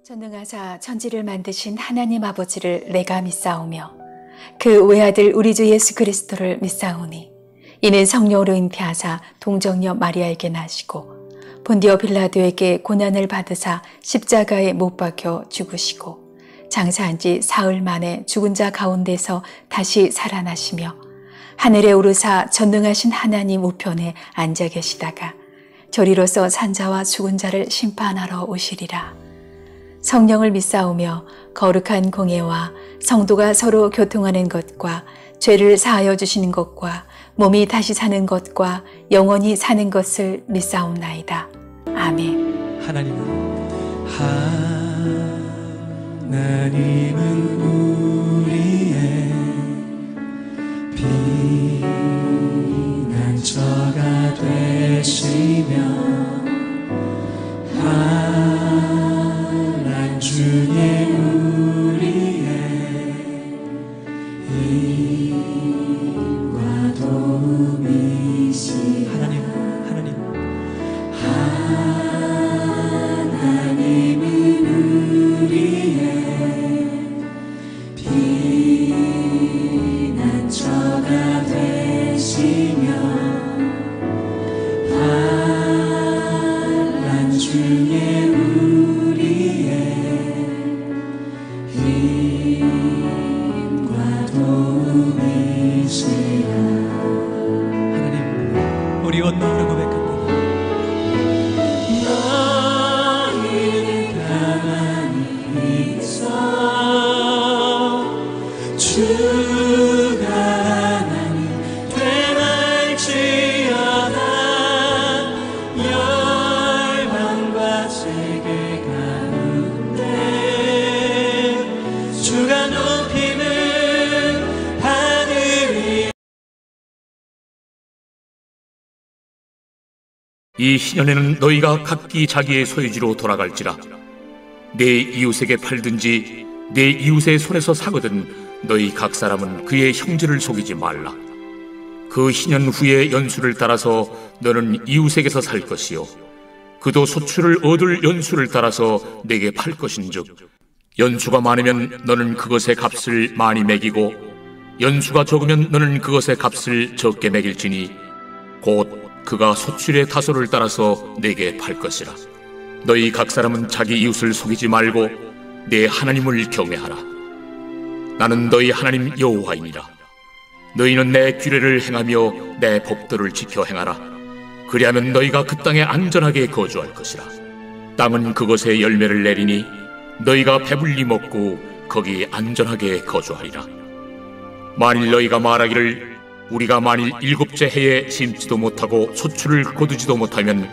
전능하사 천지를 만드신 하나님 아버지를 내가 믿사오며 그 외아들 우리 주 예수 그리스도를 믿사오니 이는 성령으로 잉태하사 동정녀 마리아에게 나시고 본디오 빌라도에게 고난을 받으사 십자가에 못 박혀 죽으시고 장사한 지 사흘 만에 죽은 자 가운데서 다시 살아나시며 하늘에 오르사 전능하신 하나님 우편에 앉아 계시다가 저리로서 산자와 죽은 자를 심판하러 오시리라. 성령을 믿사오며 거룩한 공예와 성도가 서로 교통하는 것과 죄를 사하여 주시는 것과 몸이 다시 사는 것과 영원히 사는 것을 믿사옵나이다. 아멘. 하나님은 우리의 피난처가 되시며 환난 중에 우리의 힘과 도움이시 하나님은 우리의 피난처가 되시며 환난 중에 우리의 힘과 도움이시라. 하나님, 우리 온 마음으로 고백합니다. 너희는 가만히 있어 주가 하나님 되날지어다. 열방과 세계 가운데 주가 높임을 받으리. 이 희년에는 너희가 각기 자기의 소유지로 돌아갈지라. 내 이웃에게 팔든지 내 이웃의 손에서 사거든 너희 각 사람은 그의 형제를 속이지 말라. 그 희년 후에 연수를 따라서 너는 이웃에게서 살 것이요 그도 소출을 얻을 연수를 따라서 내게 팔 것인즉 연수가 많으면 너는 그것의 값을 많이 매기고 연수가 적으면 너는 그것의 값을 적게 매길지니 곧 그가 소출의 다소를 따라서 내게 팔 것이라. 너희 각 사람은 자기 이웃을 속이지 말고 내 하나님을 경외하라. 나는 너희 하나님 여호와이니라. 너희는 내 규례를 행하며 내 법도를 지켜 행하라. 그리하면 너희가 그 땅에 안전하게 거주할 것이라. 땅은 그것의 열매를 내리니 너희가 배불리 먹고 거기 안전하게 거주하리라. 만일 너희가 말하기를 우리가 만일 7째 해에 심지도 못하고 소출을 거두지도 못하면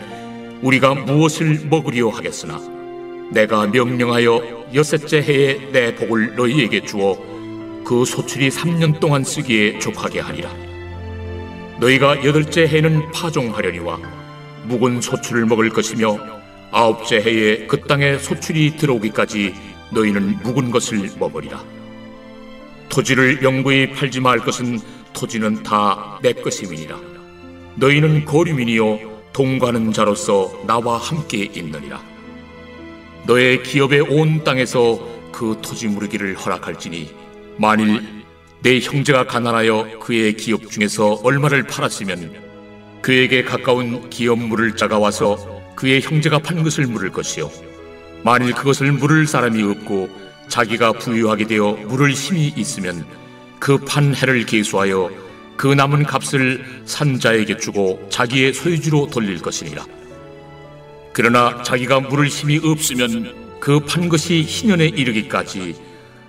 우리가 무엇을 먹으리요 하겠으나 내가 명령하여 6째 해에 내 복을 너희에게 주어 그 소출이 3년 동안 쓰기에 족하게 하리라. 너희가 8째 해에는 파종하려니와 묵은 소출을 먹을 것이며 9째 해에 그 땅에 소출이 들어오기까지 너희는 묵은 것을 먹으리라. 토지를 영구히 팔지 말 것은 토지는 다 내 것임이니라. 너희는 거류민이요 동거하는 자로서 나와 함께 있느니라. 너의 기업의 온 땅에서 그 토지 무르기를 허락할지니 만일 내 형제가 가난하여 그의 기업 중에서 얼마를 팔았으면 그에게 가까운 기업 물을 자가 와서 그의 형제가 판 것을 물을 것이요 만일 그것을 물을 사람이 없고 자기가 부유하게 되어 물을 힘이 있으면 그 판 해를 계수하여 그 남은 값을 산자에게 주고 자기의 소유지로 돌릴 것이니라. 그러나 자기가 물을 힘이 없으면 그 판 것이 희년에 이르기까지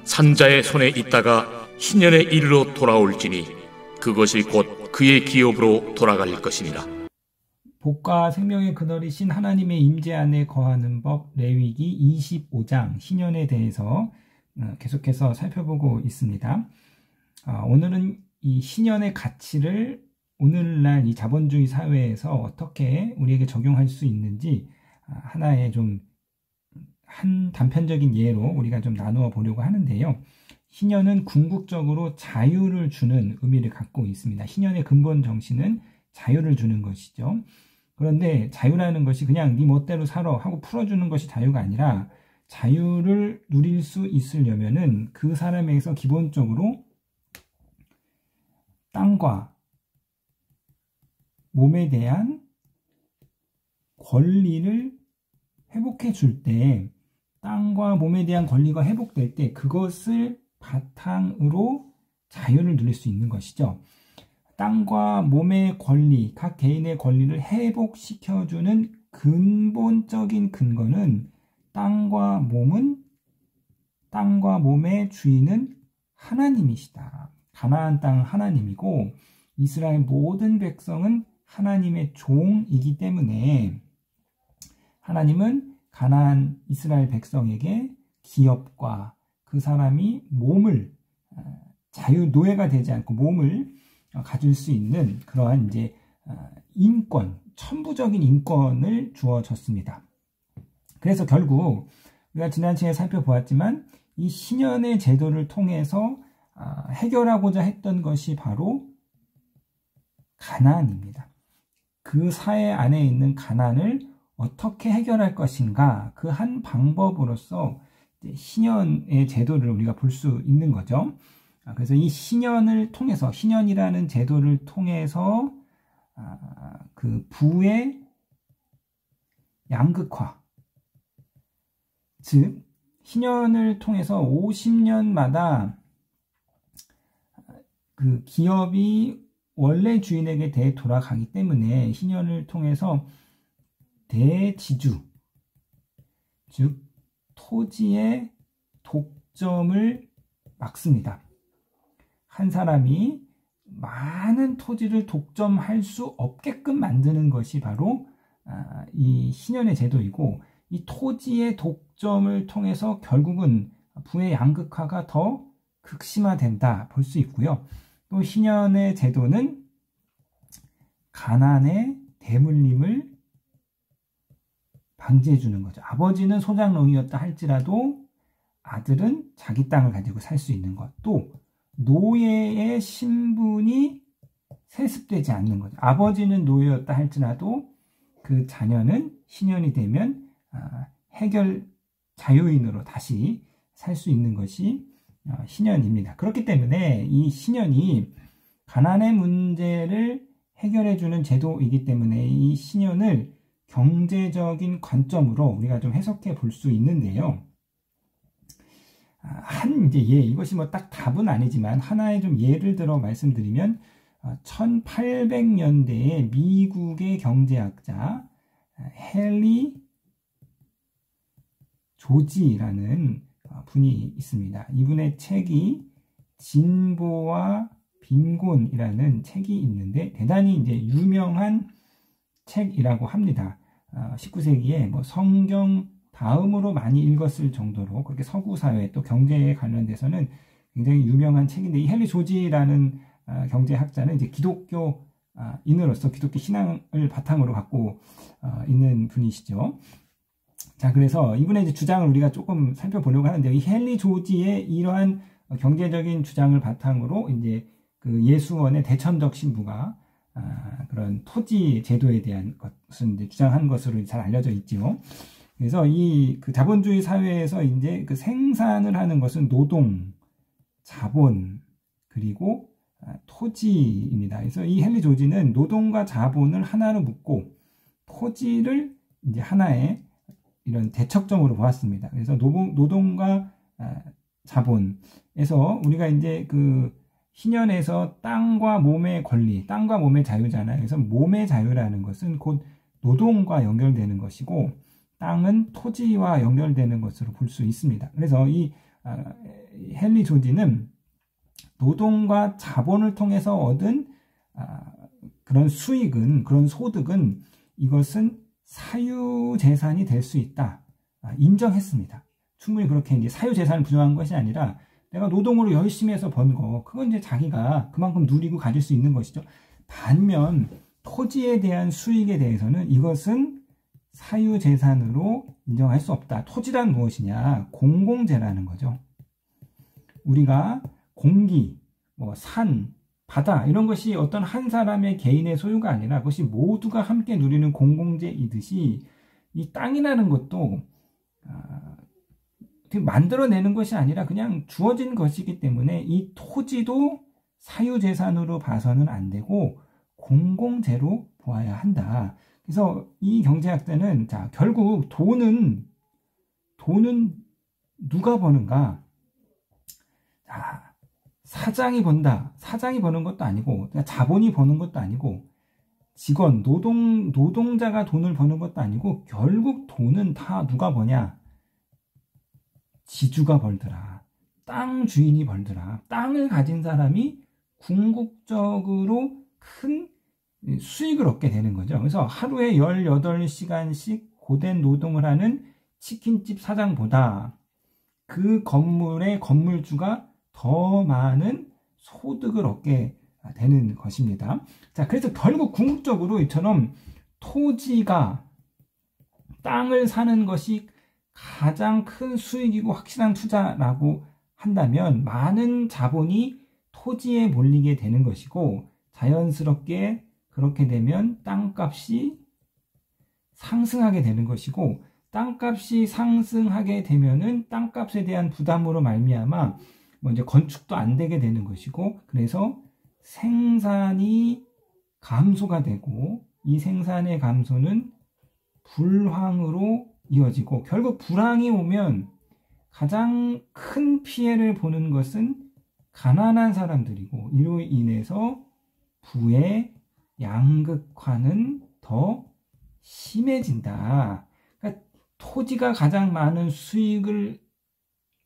산자의 손에 있다가 희년에 이르러 돌아올지니 그것이 곧 그의 기업으로 돌아갈 것이니라. 복과 생명의 근원이신 하나님의 임재 안에 거하는 법 레위기 25장 희년에 대해서 계속해서 살펴보고 있습니다. 오늘은 이 희년의 가치를 오늘날 이 자본주의 사회에서 어떻게 우리에게 적용할 수 있는지 하나의 한 단편적인 예로 우리가 좀 나누어 보려고 하는데요. 희년은 궁극적으로 자유를 주는 의미를 갖고 있습니다. 희년의 근본 정신은 자유를 주는 것이죠. 그런데 자유라는 것이 그냥 네 멋대로 살아 하고 풀어주는 것이 자유가 아니라 자유를 누릴 수 있으려면은 그 사람에게서 기본적으로 땅과 몸에 대한 권리를 회복해 줄 때, 땅과 몸에 대한 권리가 회복될 때 그것을 바탕으로 자유를 누릴 수 있는 것이죠. 땅과 몸의 권리, 각 개인의 권리를 회복시켜주는 근본적인 근거는 땅과 몸의 주인은 하나님이시다. 가나안 땅은 하나님이고 이스라엘 모든 백성은 하나님의 종이기 때문에 하나님은 가나안 이스라엘 백성에게 기업과 그 사람이 몸을 노예가 되지 않고 몸을 가질 수 있는 그러한 이제 인권, 천부적인 인권을 주어졌습니다. 그래서 결국 우리가 지난 시간에 살펴보았지만 이 신년의 제도를 통해서 해결하고자 했던 것이 바로 가난입니다. 그 사회 안에 있는 가난을 어떻게 해결할 것인가, 그 한 방법으로서 신년의 제도를 우리가 볼 수 있는 거죠. 그래서 이 신년을 통해서, 신년이라는 제도를 통해서 그 부의 양극화, 즉 신년을 통해서 50년마다 그 기업이 원래 주인에게 되돌아가기 때문에 신년을 통해서 대지주, 즉 토지의 독점을 막습니다. 한 사람이 많은 토지를 독점할 수 없게끔 만드는 것이 바로 이 신년의 제도이고, 이 토지의 독점을 통해서 결국은 부의 양극화가 더 극심화된다 볼 수 있고요. 또 신년의 제도는 가난의 대물림을 방지해 주는 거죠. 아버지는 소작농이었다 할지라도 아들은 자기 땅을 가지고 살 수 있는 것. 또 노예의 신분이 세습되지 않는 거죠. 아버지는 노예였다 할지라도 그 자녀는 신년이 되면 해결 자유인으로 다시 살 수 있는 것이 신년입니다. 그렇기 때문에 이 신년이 가난의 문제를 해결해 주는 제도이기 때문에 이 신년을 경제적인 관점으로 우리가 좀 해석해 볼 수 있는데요. 이것이 뭐 딱 답은 아니지만 하나의 좀 예를 들어 말씀드리면 1800년대에 미국의 경제학자 헨리 조지라는 분이 있습니다. 이분의 책이 진보와 빈곤이라는 책이 있는데 대단히 이제 유명한 책이라고 합니다. 19세기에 뭐 성경 다음으로 많이 읽었을 정도로 그렇게 서구 사회 또 경제에 관련돼서는 굉장히 유명한 책인데, 이 헨리 조지라는 경제학자는 이제 기독교인으로서 기독교 신앙을 바탕으로 갖고 있는 분이시죠. 자, 그래서 이분의 이제 주장을 우리가 조금 살펴보려고 하는데, 이 헨리 조지의 이러한 경제적인 주장을 바탕으로 이제 그 예수원의 대천덕 신부가 그런 토지 제도에 대한 것을 이제 주장한 것으로 잘 알려져 있지요. 그래서 그 자본주의 사회에서 이제 그 생산을 하는 것은 노동, 자본, 그리고 토지입니다. 그래서 이 헨리 조지는 노동과 자본을 하나로 묶고 토지를 이제 하나의 이런 대척점으로 보았습니다. 그래서 노동과 자본에서 우리가 이제 그 신년에서 땅과 몸의 권리, 땅과 몸의 자유잖아요. 그래서 몸의 자유라는 것은 곧 노동과 연결되는 것이고, 땅은 토지와 연결되는 것으로 볼 수 있습니다. 그래서 이 헨리 조지는 노동과 자본을 통해서 얻은 그런 수익은, 그런 소득은 이것은 사유재산이 될 수 있다, 인정했습니다. 충분히 그렇게 이제 사유재산을 부정한 것이 아니라 내가 노동으로 열심히 해서 번 거, 그건 이제 자기가 그만큼 누리고 가질 수 있는 것이죠. 반면 토지에 대한 수익에 대해서는 이것은 사유재산으로 인정할 수 없다. 토지란 무엇이냐? 공공재라는 거죠. 우리가 공기, 산, 바다 이런 것이 어떤 한 사람의 개인의 소유가 아니라 그것이 모두가 함께 누리는 공공재이듯이 이 땅이라는 것도 만들어내는 것이 아니라 그냥 주어진 것이기 때문에 이 토지도 사유재산으로 봐서는 안 되고 공공재로 보아야 한다. 그래서 이 경제학자는 자, 결국 돈은 누가 버는가? 자, 사장이 번다. 사장이 버는 것도 아니고 자본이 버는 것도 아니고 직원, 노동자가 돈을 버는 것도 아니고 결국 돈은 다 누가 버냐? 지주가 벌더라. 땅 주인이 벌더라. 땅을 가진 사람이 궁극적으로 큰 수익을 얻게 되는 거죠. 그래서 하루에 18시간씩 고된 노동을 하는 치킨집 사장보다 그 건물의 건물주가 더 많은 소득을 얻게 되는 것입니다. 자, 그래서 결국 궁극적으로 이처럼 토지가 땅을 사는 것이 가장 큰 수익이고 확실한 투자라고 한다면 많은 자본이 토지에 몰리게 되는 것이고 자연스럽게 그렇게 되면 땅값이 상승하게 되는 것이고 땅값이 상승하게 되면은 땅값에 대한 부담으로 말미암아 이제 건축도 안 되게 되는 것이고 그래서 생산이 감소가 되고 이 생산의 감소는 불황으로 이어지고 결국 불황이 오면 가장 큰 피해를 보는 것은 가난한 사람들이고 이로 인해서 부의 양극화는 더 심해진다. 그러니까 토지가 가장 많은 수익을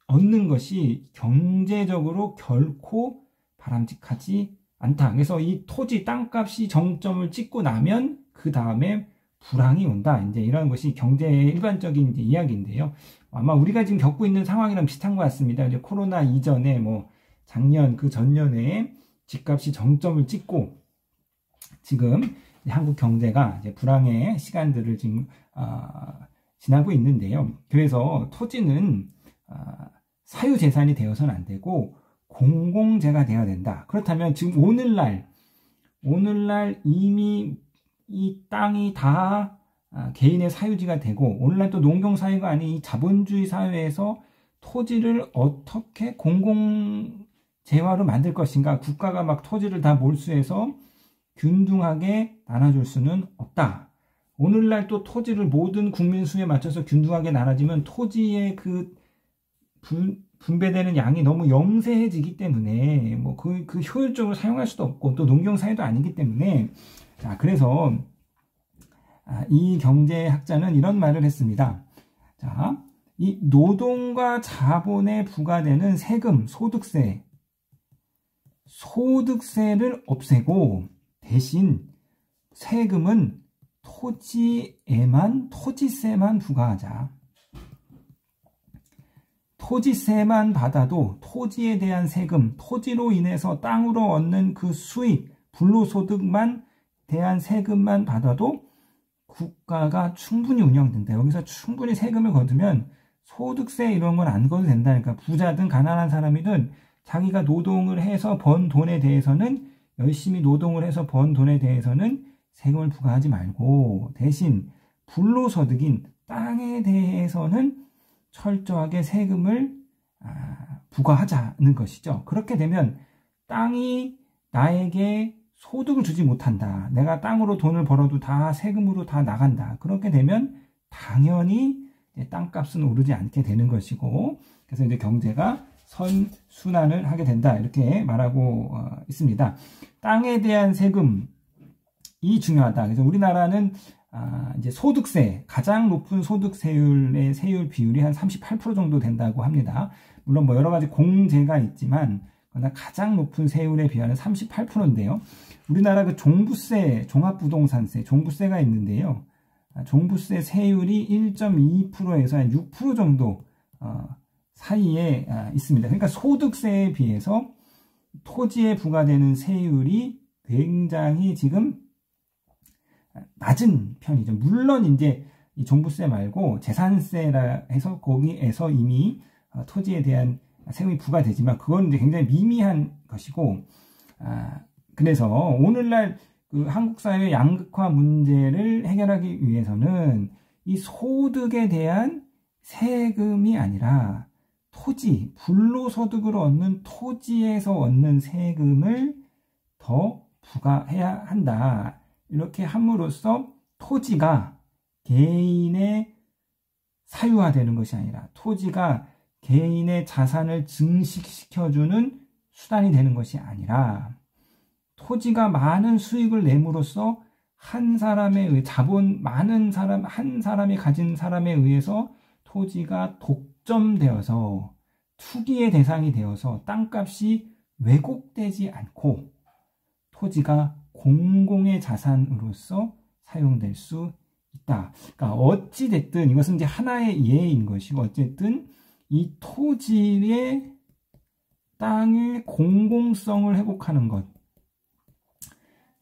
얻는 것이 경제적으로 결코 바람직하지 않다. 그래서 이 토지 땅값이 정점을 찍고 나면 그 다음에 불황이 온다. 이제 이런 것이 경제의 일반적인 이제 이야기인데요. 아마 우리가 지금 겪고 있는 상황이랑 비슷한 것 같습니다. 이제 코로나 이전에 작년 그 전년에 집값이 정점을 찍고 지금 한국 경제가 이제 불황의 시간들을 지금 지나고 있는데요. 그래서 토지는 사유재산이 되어서는 안 되고 공공재가 되어야 된다. 그렇다면 지금 오늘날 이미 이 땅이 다 개인의 사유지가 되고 오늘날 또 농경사회가 아닌 이 자본주의 사회에서 토지를 어떻게 공공재화로 만들 것인가. 국가가 막 토지를 다 몰수해서 균등하게 나눠줄 수는 없다. 오늘날 또 토지를 모든 국민 수에 맞춰서 균등하게 나눠지면 토지의 그 분배되는 양이 너무 영세해지기 때문에 그 효율적으로 사용할 수도 없고 또 농경사회도 아니기 때문에 자, 그래서 이 경제학자는 이런 말을 했습니다. 자, 이 노동과 자본에 부과되는 세금, 소득세를 없애고 대신 세금은 토지세만 부과하자. 토지세만 받아도 토지에 대한 세금, 토지로 인해서 땅으로 얻는 그 수익, 불로소득만 대한 세금만 받아도 국가가 충분히 운영된다. 여기서 충분히 세금을 거두면 소득세 이런 건 안 거도 된다니까. 부자든 가난한 사람이든 자기가 노동을 해서 번 돈에 대해서는 열심히 노동을 해서 번 돈에 대해서는 세금을 부과하지 말고 대신 불로소득인 땅에 대해서는 철저하게 세금을 부과하자는 것이죠. 그렇게 되면 땅이 나에게 소득을 주지 못한다. 내가 땅으로 돈을 벌어도 다 세금으로 다 나간다. 그렇게 되면 당연히 땅값은 오르지 않게 되는 것이고 그래서 이제 경제가 선순환을 하게 된다. 이렇게 말하고 있습니다. 땅에 대한 세금이 중요하다. 그래서 우리나라는 이제 소득세, 가장 높은 소득세율의 세율 비율이 한 38% 정도 된다고 합니다. 물론 여러 가지 공제가 있지만 그러나 가장 높은 세율에 비하면 38%인데요. 우리나라 그 종부세, 종합부동산세, 종부세가 있는데요. 종부세 세율이 1.2%에서 한 6% 정도 사이에 있습니다. 그러니까 소득세에 비해서 토지에 부과되는 세율이 굉장히 지금 낮은 편이죠. 물론 이제 이 종부세 말고 재산세라 해서 거기에서 이미 토지에 대한 세금이 부과되지만 그건 이제 굉장히 미미한 것이고 그래서 오늘날 그 한국 사회의 양극화 문제를 해결하기 위해서는 이 소득에 대한 세금이 아니라 토지, 불로소득으로 얻는 토지에서 얻는 세금을 더 부과해야 한다. 이렇게 함으로써 토지가 개인의 사유화되는 것이 아니라 토지가 개인의 자산을 증식시켜주는 수단이 되는 것이 아니라 토지가 많은 수익을 내므로써 한 사람의 자본 많은 사람 한 사람이 가진 사람에 의해서 토지가 독점되어서 투기의 대상이 되어서 땅값이 왜곡되지 않고 토지가 공공의 자산으로서 사용될 수 있다. 그러니까 어찌 됐든 이것은 이제 하나의 예인 것이고 어쨌든 이 토지의 땅의 공공성을 회복하는 것,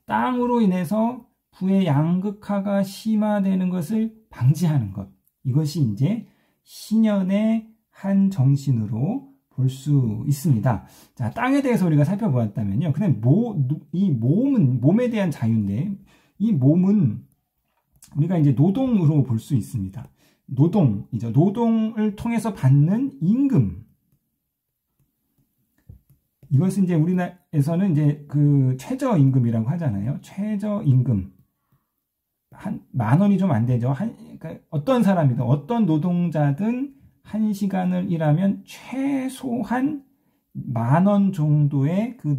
땅으로 인해서 부의 양극화가 심화되는 것을 방지하는 것, 이것이 이제 신현의 한 정신으로 볼 수 있습니다. 자, 땅에 대해서 우리가 살펴보았다면요. 그냥 이 몸에 대한 자유인데, 이 몸은 우리가 이제 노동으로 볼 수 있습니다. 노동이죠. 노동을 통해서 받는 임금. 이것은 이제 우리나라에서는 이제 그 최저임금이라고 하잖아요. 최저임금. 한 10,000원이 좀 안 되죠. 그러니까 어떤 사람이든, 어떤 노동자든 1시간을 일하면 최소한 10,000원 정도의 그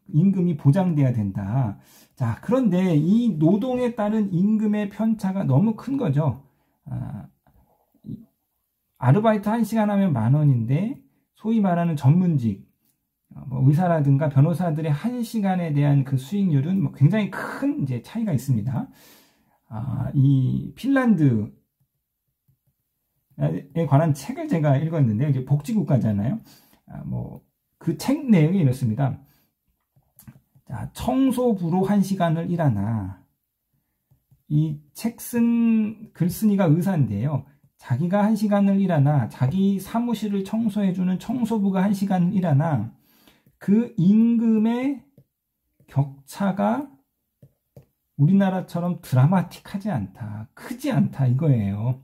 임금이 보장돼야 된다. 자, 그런데 이 노동에 따른 임금의 편차가 너무 큰 거죠. 아르바이트 1시간 하면 10,000원인데, 소위 말하는 전문직, 뭐 의사라든가 변호사들의 1시간에 대한 그 수익률은 뭐 굉장히 큰 이제 차이가 있습니다. 이 핀란드에 관한 책을 제가 읽었는데, 이제 복지국가잖아요. 뭐 그 책 내용이 이렇습니다. 자, 청소부로 1시간을 일하나. 이 글쓴이가 의사인데요. 자기가 1시간을 일하나, 자기 사무실을 청소해주는 청소부가 1시간을 일하나, 그 임금의 격차가 우리나라처럼 드라마틱하지 않다, 크지 않다 이거예요.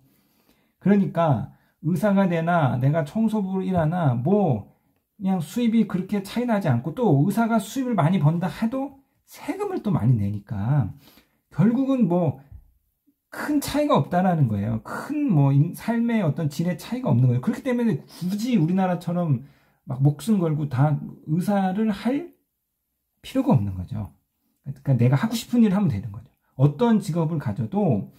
그러니까 의사가 되나 내가 청소부로 일하나 뭐 그냥 수입이 그렇게 차이 나지 않고, 또 의사가 수입을 많이 번다 해도 세금을 또 많이 내니까 결국은 뭐 큰 차이가 없다라는 거예요. 큰 뭐 삶의 어떤 질의 차이가 없는 거예요. 그렇기 때문에 굳이 우리나라처럼 막 목숨 걸고 다 의사를 할 필요가 없는 거죠. 그러니까 내가 하고 싶은 일을 하면 되는 거죠. 어떤 직업을 가져도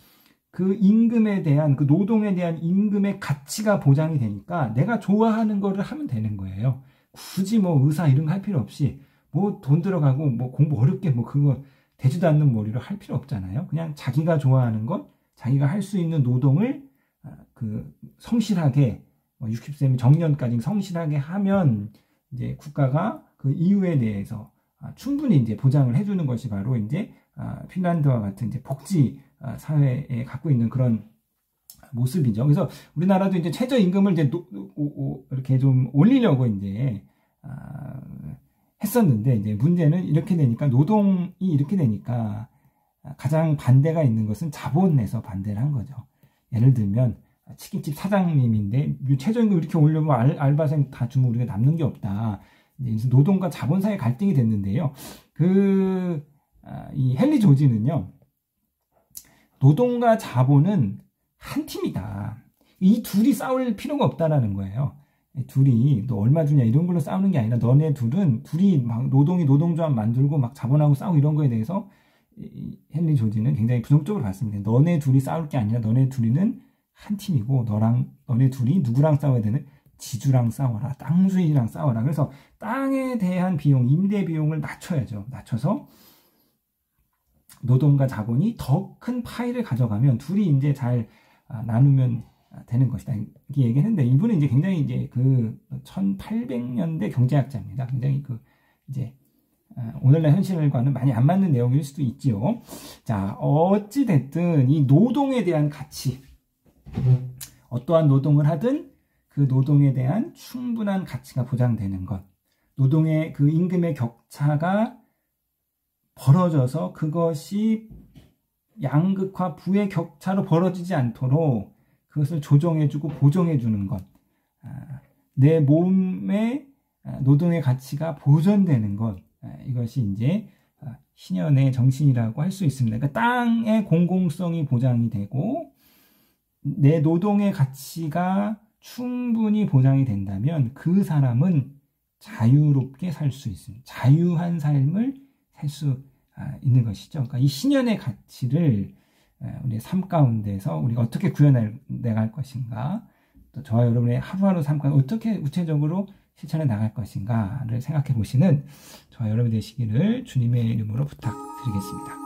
그 임금에 대한, 그 노동에 대한 임금의 가치가 보장이 되니까 내가 좋아하는 거를 하면 되는 거예요. 굳이 뭐 의사 이런 거 할 필요 없이 뭐 돈 들어가고 뭐 공부 어렵게 뭐 그거 되지도 않는 머리로 할 필요 없잖아요. 그냥 자기가 좋아하는 것, 자기가 할 수 있는 노동을 그 성실하게 60세 정년까지 성실하게 하면 이제 국가가 그 이유에 대해서 충분히 이제 보장을 해주는 것이 바로 이제 핀란드와 같은 이제 복지 사회에 갖고 있는 그런 모습이죠. 그래서 우리나라도 이제 최저임금을 이제 이렇게 좀 올리려고 이제 했었는데, 이제 문제는 이렇게 되니까, 노동이 이렇게 되니까 가장 반대가 있는 것은 자본에서 반대를 한 거죠. 예를 들면 치킨집 사장님인데 최저임금 이렇게 올려면 알바생 다 주면 우리가 남는 게 없다. 이제 노동과 자본 사이의 갈등이 됐는데요. 이 헨리 조지는요, 노동과 자본은 한 팀이다. 이 둘이 싸울 필요가 없다라는 거예요. 둘이 너 얼마 주냐 이런 걸로 싸우는 게 아니라, 너네 둘이 막 노동조합 만들고 막 자본하고 싸우고 이런 거에 대해서 헨리 조지는 굉장히 부정적으로 봤습니다. 너네 둘이 싸울 게 아니라 너네 둘이는 한 팀이고, 너네 둘이 누구랑 싸워야 되는? 지주랑 싸워라, 땅 주인이랑 싸워라. 그래서 땅에 대한 비용, 임대 비용을 낮춰야죠. 낮춰서 노동과 자본이 더 큰 파이를 가져가면 둘이 이제 잘 나누면 되는 것이다. 이렇게 얘기했는데, 이분은 이제 굉장히 이제 그 1800년대 경제학자입니다. 굉장히 이제 오늘날 현실과는 많이 안 맞는 내용일 수도 있지요. 자, 어찌됐든 이 노동에 대한 가치, 어떠한 노동을 하든 그 노동에 대한 충분한 가치가 보장되는 것, 노동의 그 임금의 격차가 벌어져서 그것이 양극화 부의 격차로 벌어지지 않도록 그것을 조정해주고 보정해주는 것, 내 몸의 노동의 가치가 보존되는 것, 이것이 이제 신현의 정신이라고 할 수 있습니다. 그러니까 땅의 공공성이 보장이 되고 내 노동의 가치가 충분히 보장이 된다면 그 사람은 자유롭게 살 수 있습니다. 자유한 삶을 살 수 있는 것이죠. 그러니까 이 신현의 가치를 우리의 삶 가운데서 우리가 어떻게 구현해 나갈 것인가, 또 저와 여러분의 하루하루 삶 가운데 어떻게 구체적으로 실천해 나갈 것인가를 생각해 보시는 저와 여러분이 되시기를 주님의 이름으로 부탁드리겠습니다.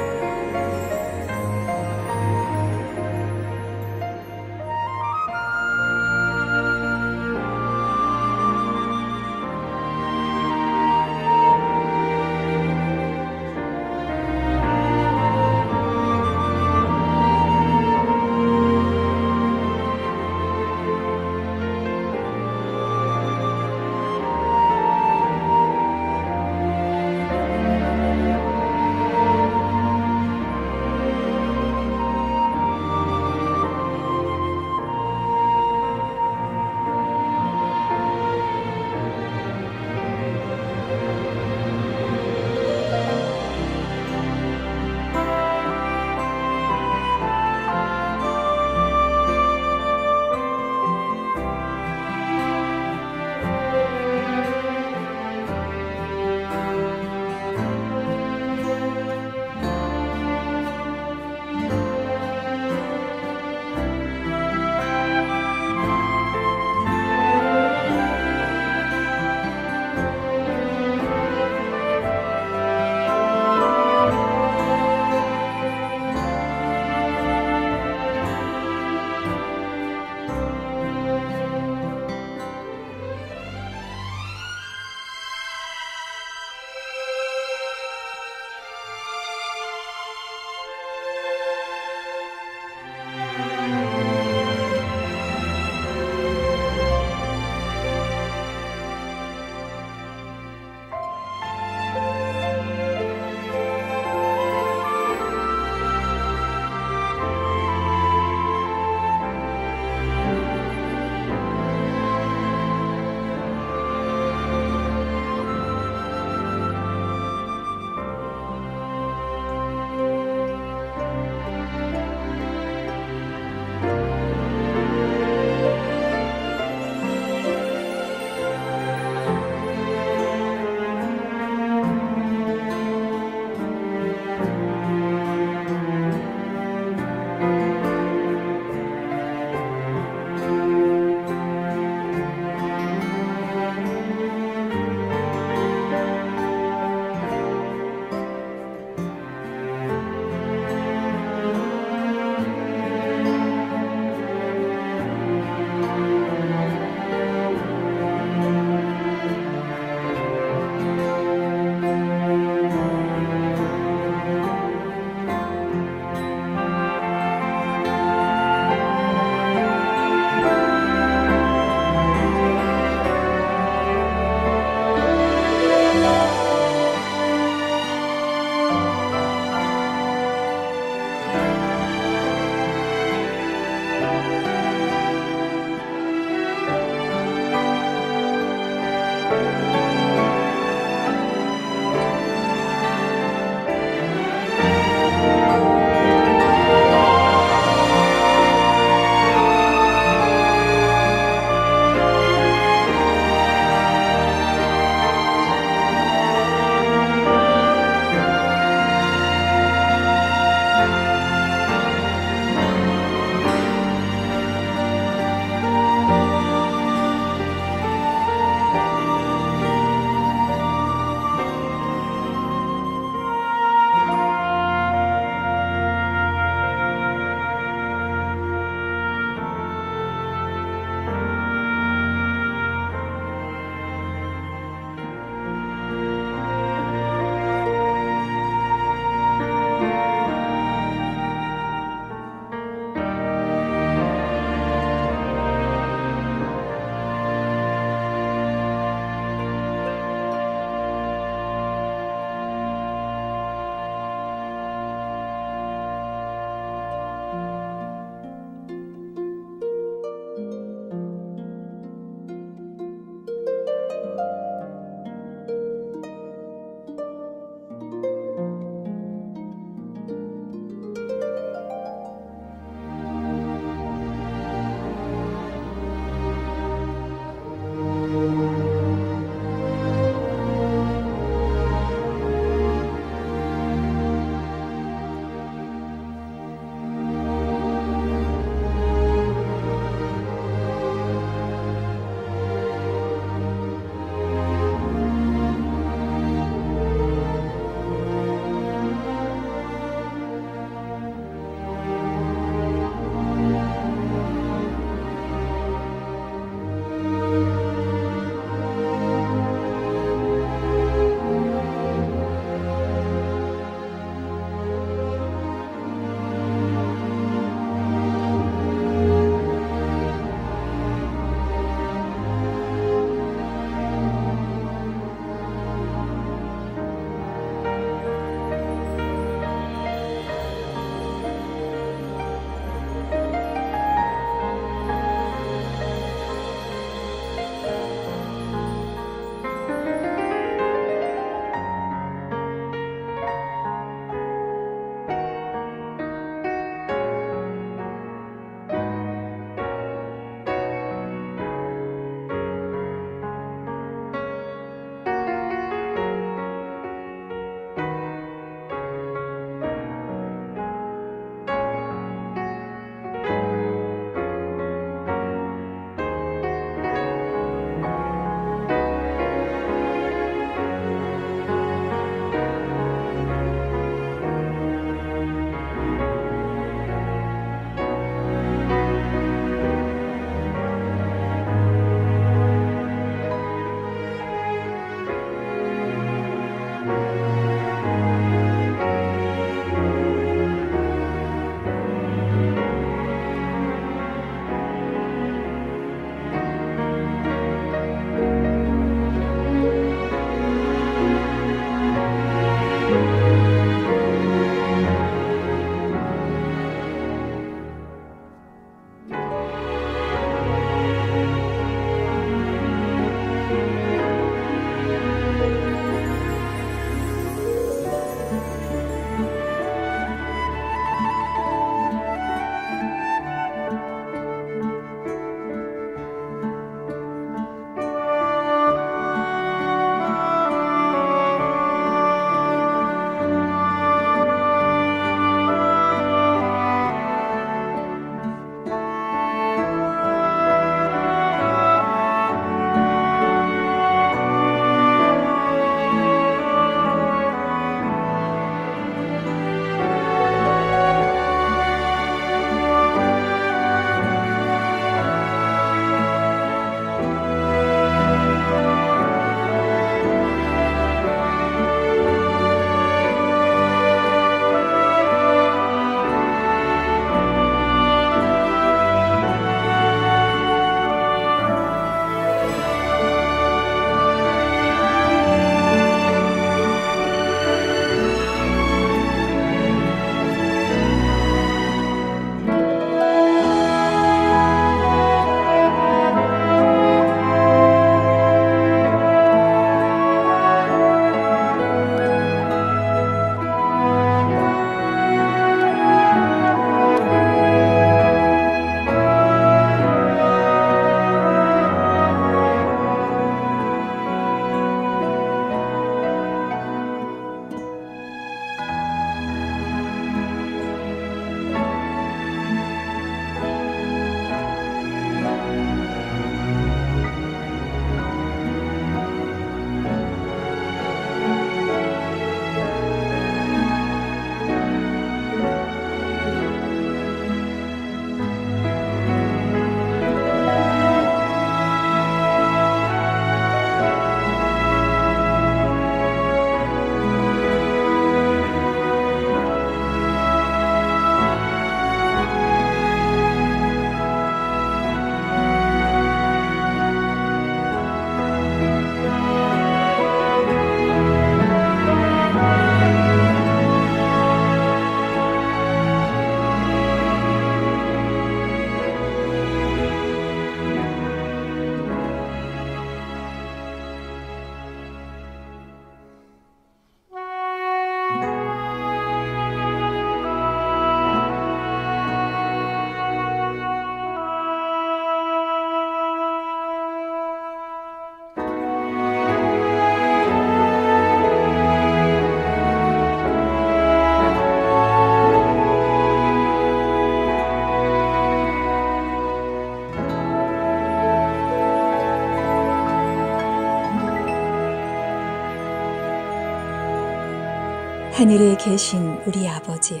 하늘에 계신 우리 아버지여,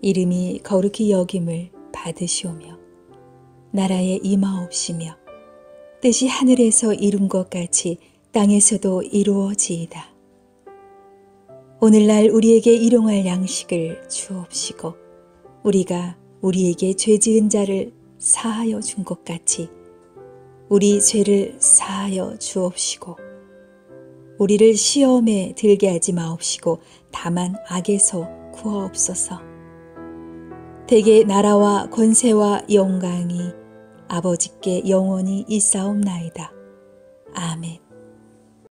이름이 거룩히 여김을 받으시오며 나라에 임하옵시며 뜻이 하늘에서 이룬 것 같이 땅에서도 이루어지이다. 오늘날 우리에게 일용할 양식을 주옵시고 우리가 우리에게 죄 지은 자를 사하여 준 것 같이 우리 죄를 사하여 주옵시고 우리를 시험에 들게 하지 마옵시고 다만 악에서 구하옵소서. 대개 나라와 권세와 영광이 아버지께 영원히 있사옵나이다. 아멘.